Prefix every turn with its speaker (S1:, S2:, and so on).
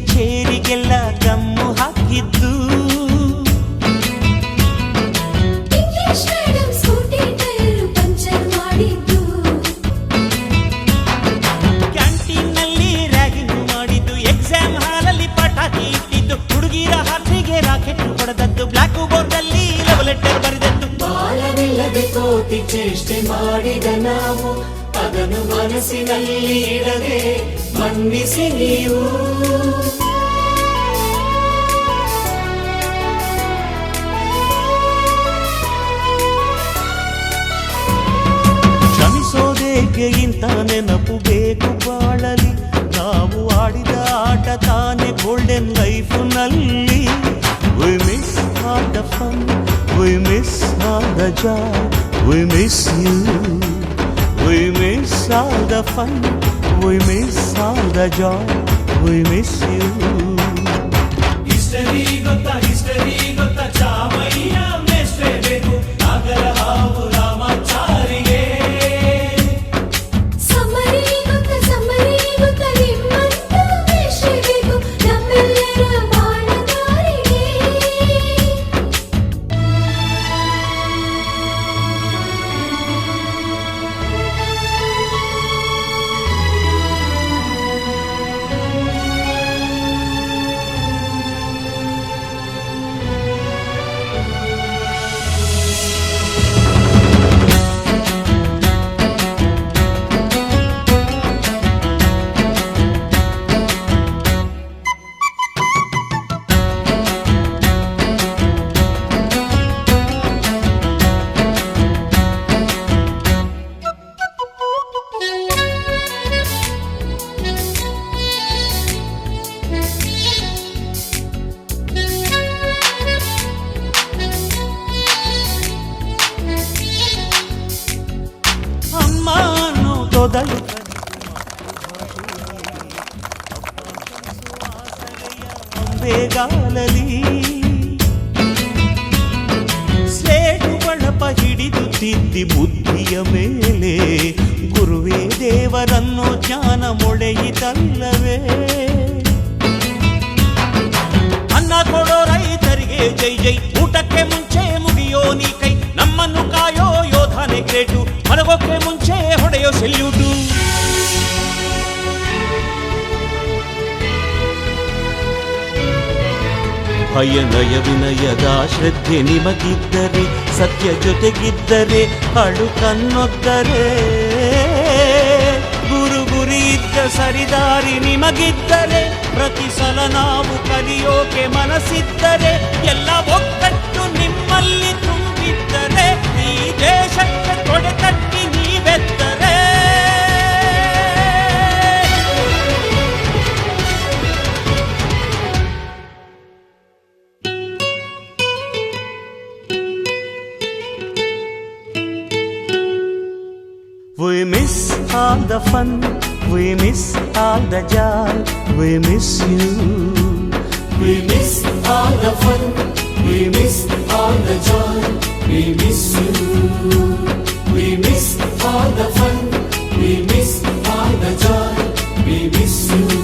S1: ಚೇರಿಗೆಲ್ಲ gum ಹಾಕಿದ್ದು. ಕ್ಯಾಂಟೀನ್ನಲ್ಲಿ ragging ಮಾಡಿದ್ದು, exam ಹಾಲಲ್ಲಿ ಪಟಾಕಿ ಇಟ್ಟಿದ್ದು, ಹುಡುಗಿರ ಹಾಸಿಗೆ ರಾಕೆಟ್ ಹೊಡೆದದ್ದು, ಬ್ಲಾಕ್ ಬೋರ್ಡ್ ಅಲ್ಲಿ ಲವ್ ಲೆಟರ್ ಬರೆದದ್ದು.
S2: ಬಾಲವಿಲ್ಲದೆ ಕೋಟಿ ಚೇಷ್ಟೆ ಮಾಡಿದ ನಾವು, ಅದನ್ನು ಮನಸ್ಸಿನಲ್ಲಿ ಇಡದೆ ಮನ್ನಿಸಿ ನೀವು.
S1: ಕ್ಷಮಿಸೋದೇಕೆ ಇಂಥ ನೆನಪು ಬೇಕು ಬಾಳಲಿ, ನಾವು ಆಡಿದ ಆಟ ತಾನೆ golden ಲೈಫ್ನಲ್ಲಿ. We miss all the fun, we miss all the joy, we miss you. We miss all the fun, we miss all the joy, we miss you.
S2: History gotta Chamayya ಮೇಷ್ಟ್ರೆ ಬೇಕು, ನಾಗರ ಹಾವು ರಾಮಾಚಾರಿಗೆ.
S3: ಸಮರಿ ಗೊತ್ತ ನಿಮ್ಮಂತ ಮೇಷ್ಟ್ರೆ ಬೇಕು, ನಮ್ಮೆಲ್ಲರ ಬಾಳಗಾರಿಗೆ.
S1: ಅಮ್ಮನು ತೊದಲು ಬೇಗಾಲಲಿ, ಸ್ಲೇಟು ಬಳಪ ಹಿಡಿದು ತಿದ್ದಿ ಬುದ್ಧಿಯ ಮೇಲೆ ಗುರುವೇ ದೇವರನ್ನು ಜ್ಞಾನ ಮೊಳೆಯಿತಲ್ಲವೇ ಅನ್ನ ಕೊಡೋ ರೈತರಿಗೆ ಜೈ ಜೈ ಊಟಕ್ಕೆ ಮುಂಚೆ ಮುಗಿಯೋ ನೀ ಕೈ ನಮ್ಮನ್ನು ಕಾಯೋ ಯೋಧನೆ ಗ್ರೇಟು ಮಲಗೋಕೆ ಮುಂಚೆ ಹೊಡೆಯೋ ಸೆಲ್ಯೂಟು ಭಯ ನಯ ವಿನಯದ ಶ್ರದ್ಧೆ ನಿಮಗಿದ್ದರೆ ಸತ್ಯ ಜೊತೆಗಿದ್ದರೆ ಅಳುಕನ್ನೊದ್ದರೆ ಗುರು ಗುರಿ ಇದ್ದ ಸರಿದಾರಿ ನಿಮಗಿದ್ದರೆ ಪ್ರತಿ ಸಲ ನಾವು ಕಲಿಯೋಕೆ ಮನಸ್ಸಿದ್ದರೆ ಎಲ್ಲ ಒಗ್ಗಟ್ಟು ನಿಮ್ಮಲ್ಲಿ ತುಂಬಿದ್ದರೆ ಈ ದೇಶಕ್ಕೆ ತೊಡೆ ತಟ್ಟಿ ನೀವೆದ್ದರೆ We miss all the fun, we miss all the joy, we miss you.
S2: We miss all the fun, we miss all the joy, we miss you. We miss all the fun, we miss all the joy, we miss you.